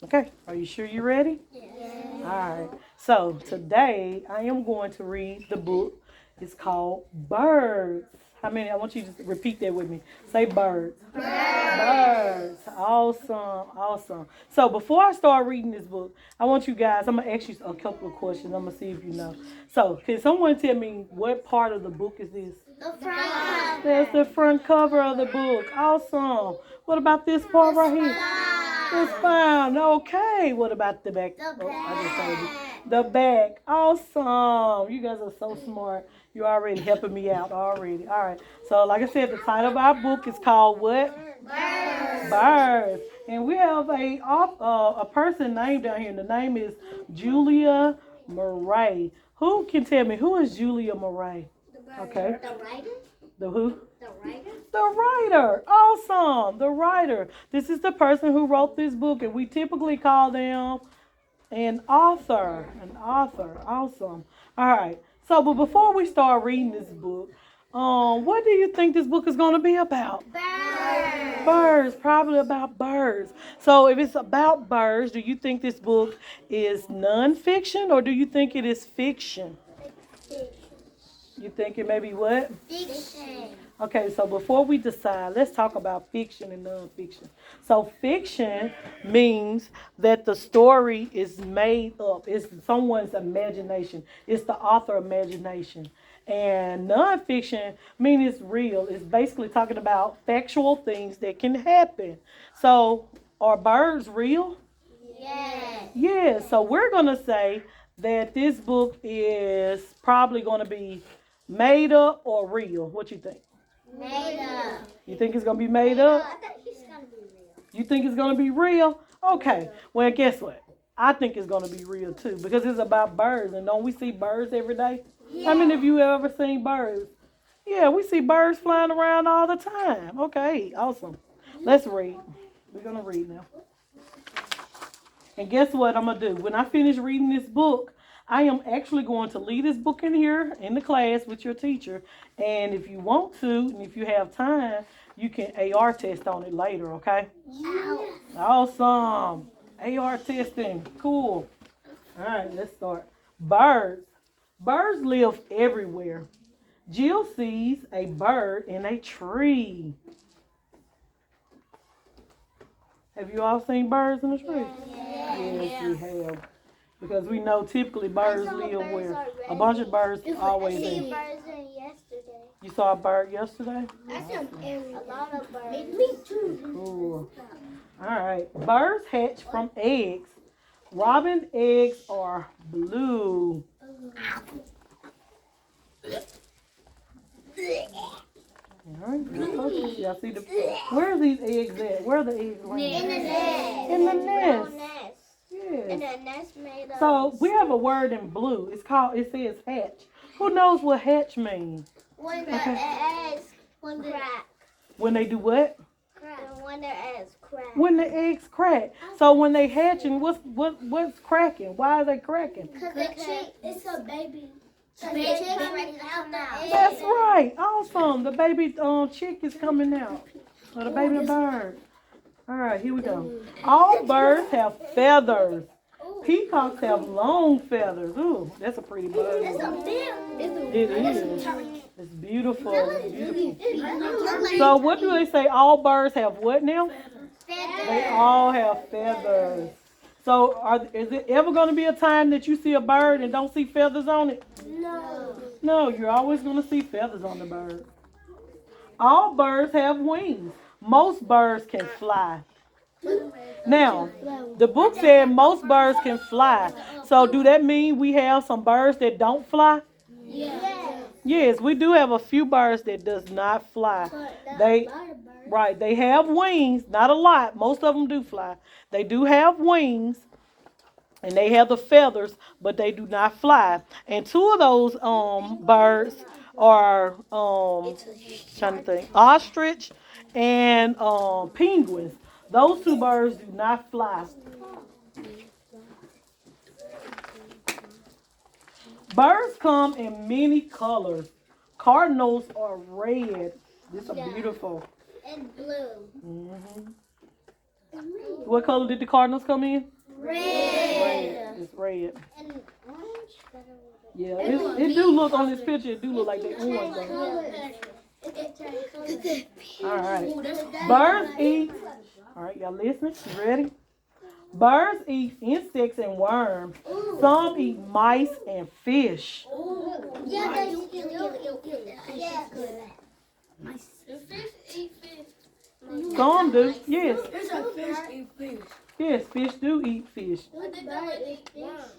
Okay, are you sure you're ready? Yes. All right. So today I am going to read the book. It's called Birds. How many? I want you to repeat that with me. Say birds. Birds. Awesome. Awesome. So before I start reading this book, I want you guys, I'm going to ask you a couple of questions. I'm going to see if you know. So, can someone tell me what part of the book is this? The front. That's the front cover of the book. Awesome. What about this part right here? It's found. Okay. What about the back? The Oh, I just told you. back. The back. Awesome. You guys are so smart. You're already helping me out already. All right. So, like I said, the title of our book is called what? Birds. Birds. And we have a person named down here. And the name is Julia Murray. Who can tell me who is Julia Murray? Okay. The writer? The who? The writer? The writer. Awesome. The writer. This is the person who wrote this book, and we typically call them an author. An author. Awesome. All right. So, but before we start reading this book, what do you think this book is going to be about? Birds. Birds. Probably about birds. So, if it's about birds, do you think this book is nonfiction or do you think it is fiction? You think it may be what? Fiction. Okay, so before we decide, let's talk about fiction and nonfiction. So fiction means that the story is made up. It's someone's imagination. It's the author imagination. And nonfiction means it's real. It's basically talking about factual things that can happen. So are birds real? Yes. Yeah, so we're going to say that this book is probably going to be made up or real. What you think? Made up. You think it's gonna be made up? I thought he's gonna be real. You think it's gonna be real? Okay. Well, guess what? I think it's gonna be real too because it's about birds, and don't we see birds every day? How many of you have ever seen birds? Yeah, we see birds flying around all the time. Okay, awesome. Let's read. We're gonna read now. And guess what I'm gonna do? When I finish reading this book, I am actually going to leave this book in here in the class with your teacher. And if you want to, and if you have time, you can AR test on it later, okay? Ow. Awesome. AR testing. Cool. All right, let's start. Birds. Birds live everywhere. Jill sees a bird in a tree. Have you all seen birds in the tree? Yes, we have. Because we know typically birds live where a bunch of birds always I seen in. birds yesterday. You saw a bird yesterday? I saw a lot of birds. Me too. Cool. All right. Birds hatch from eggs. Robin eggs are blue. All right. Y'all see the? Where are these eggs at? Where are the eggs laying? In the nest. In the nest. Nest. Yes. And the nest made of. So we have a word in blue. It's called. It says hatch. Who knows what hatch means? When the Okay. eggs crack. When they do what? Crack. When the eggs crack. When the eggs crack. So when they hatching, what's cracking? Why are they cracking? Because the chick, it's a baby. The chick coming out the egg. That's right. Awesome. The baby chick is coming out. Or the baby bird. All right, here we go. All birds have feathers. Peacocks have long feathers. Ooh, that's a pretty bird. It's a big. It is. It's beautiful. It's beautiful. It's So what do they say? All birds have what now? They feathers. all have feathers. So is it ever going to be a time that you see a bird and don't see feathers on it? No. No, you're always going to see feathers on the bird. All birds have wings. Most birds can fly. Now, the book said most birds can fly. So do that mean we have some birds that don't fly? Yes. Yes, we do have a few birds that does not fly. They right, they have wings, not a lot. Most of them do fly. They do have wings and they have the feathers, but they do not fly. And two of those birds are trying to think, ostrich and penguins. Those two birds do not fly. Birds come in many colors. Cardinals are red. This is beautiful. And blue. hmm What color did the Cardinals come in? Red. Red. It's red. And orange. Yeah, it do look on this picture. It do look like they orange. All right. Birds eat. All right, y'all listening? You ready? Birds eat insects and worms. Some eat mice and fish. Yeah, they yeah. The fish eat fish. Some do. Yes. It's a fish eat fish. Yes, fish do eat fish. But they don't eat worms.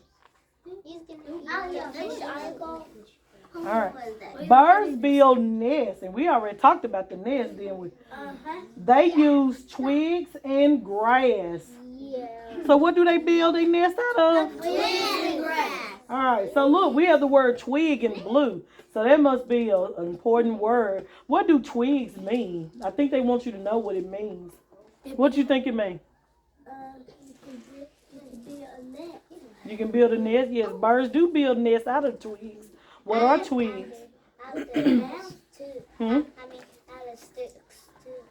All right. Birds build nests, and we already talked about the nest, didn't we? They use twigs and grass. So what do they build their nest out of? All right. So look, we have the word twig in blue. So that must be an important word. What do twigs mean? I think they want you to know what it means. What do you think it means? You can build a nest. Yes, birds do build nests out of twigs. What are twigs? Hmm? Out of sticks.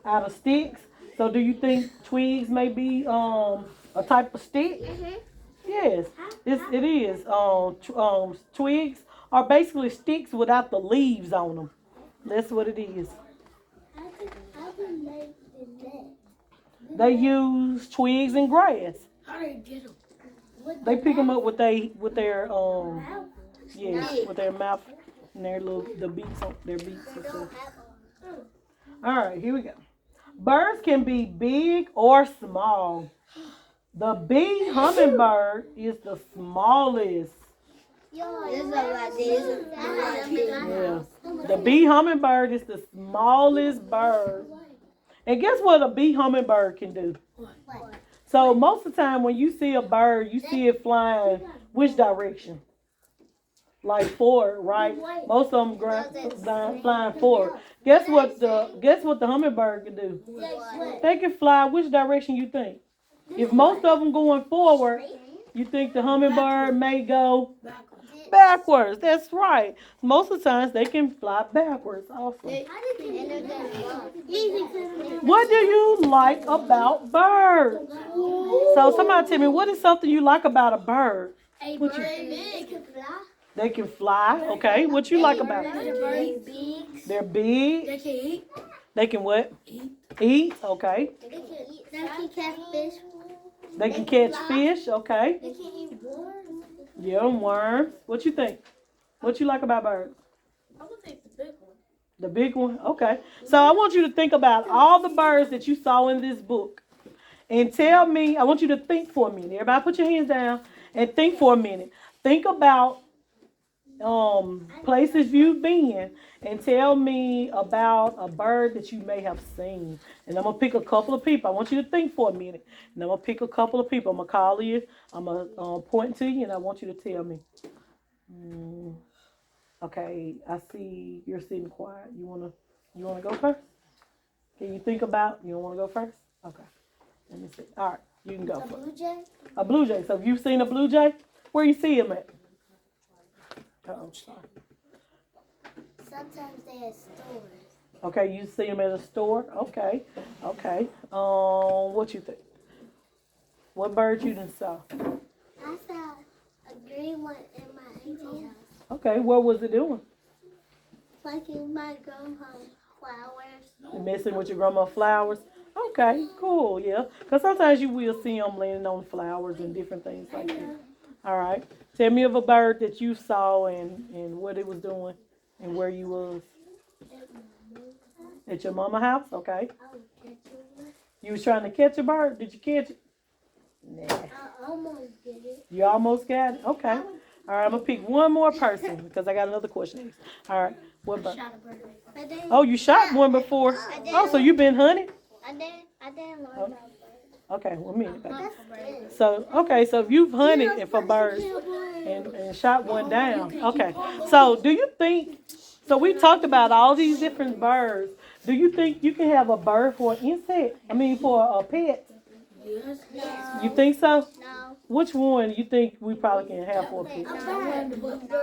Out of sticks. So do you think twigs may be a type of stick? Yes, it is. Twigs are basically sticks without the leaves on them. That's what it is. They use twigs and grass. How do they get them? They pick them up with their with their mouth and the beaks on their beaks and stuff. All right, here we go. Birds can be big or small. The bee hummingbird is the smallest. Yeah. The bee hummingbird is the smallest bird. And guess what a bee hummingbird can do? So most of the time when you see a bird, you see it flying which direction? Like forward, right? Most of them flying forward. Guess what the hummingbird can do? They can fly which direction you think? If most of them going forward, you think the hummingbird may go backwards. That's right. Most of the times they can fly backwards also. What do you like about birds? So somebody tell me, what is something you like about a bird? What you, they can fly. Okay. What you like about it? They're big. They can eat. They can what? Eat. Okay. They can catch fish. They can catch fish. Okay. They can eat worms. Yeah, worms. What you think? What you like about birds? I'm gonna take the big one. The big one? Okay. So I want you to think about all the birds that you saw in this book. And tell me, I want you to think for a minute. Everybody put your hands down and think for a minute. Think about places you've been and tell me about a bird that you may have seen. And I'm going to pick a couple of people. I want you to think for a minute. And I'm going to pick a couple of people. I'm going to call you. I'm going to point to you and I want you to tell me. Okay, I see you're sitting quiet. You wanna go first? Can you think about, you don't want to go first? Okay, let me see. All right, you can go first. Blue jay? A blue jay. So have you seen a blue jay? Where you see him at? Uh-oh, sorry. Sometimes they have stores. Okay, you see him at a store? Okay. What you think? What bird you done saw? I saw a green one in my auntie house. Okay, what was it doing? Like in my grandma's flowers. You messing with your grandma's flowers? Okay, cool, yeah. Because sometimes you will see them landing on flowers and different things like that. All right. Tell me of a bird that you saw and what it was doing and where you was. At your mama's house? Okay. You was trying to catch a bird? Did you catch it? Nah. I almost did it. You almost got it? Okay. All right, I'm going to pick one more person because I got another question. All right. What bird? Oh, you shot one before? Oh, so you been hunting? I didn't learn about birds. Okay, 1 minute. Baby. So if you've hunted for birds and shot one down, okay. So do you think, so we talked about all these different birds. Do you think you can have a bird for an insect? I mean, for a pet? Yes. No. You think so? No. Which one you think we probably can have for a pet?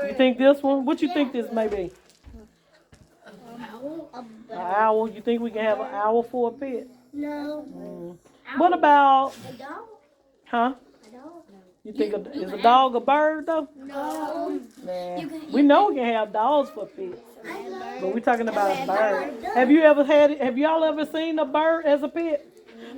You think this one? What you think this may be? An owl? You think we can have an owl for a pet? No. What about, A dog? huh? A dog? You think is a dog a bird though? No. Nah. We know we can have dogs for pets, but we're talking about a bird. Have y'all ever seen a bird as a pet?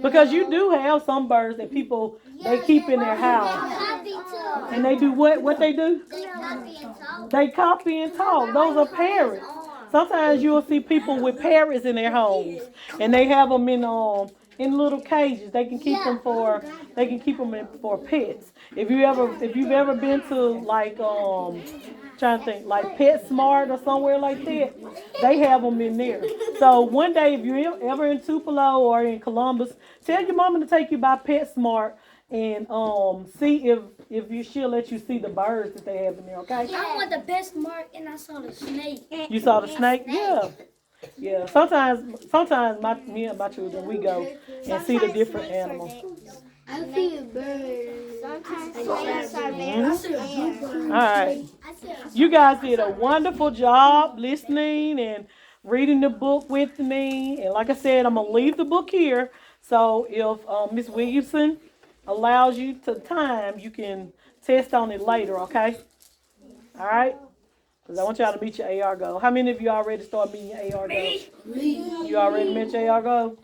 Because you do have some birds that people they keep in their house, Copy too. and they do what? What they do? They copy and talk. They copy and talk. Those are parrots. Sometimes you will see people with parrots in their homes, and they have them in little cages. They can keep them for for pets. If you've ever been to like trying to think like PetSmart or somewhere like that, they have them in there. So one day if you're ever in Tupelo or in Columbus, tell your mama to take you by PetSmart and see if she'll let you see the birds that they have in there. Okay? I want the best mark, and I saw the snake. You saw the snake? Yeah. Yeah. Sometimes me and my children we go and see the different animals. I see a bird. Sometimes All right. You guys did a wonderful job listening and reading the book with me. And like I said, I'm gonna leave the book here. So if Miss Williamson allows you time, you can test on it later. Okay? All right. Because I want y'all to meet your AR goal. How many of you already started meeting your AR goal? You already met your AR goal?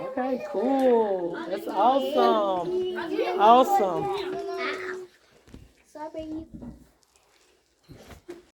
Okay, cool. That's awesome. Awesome. Sorry.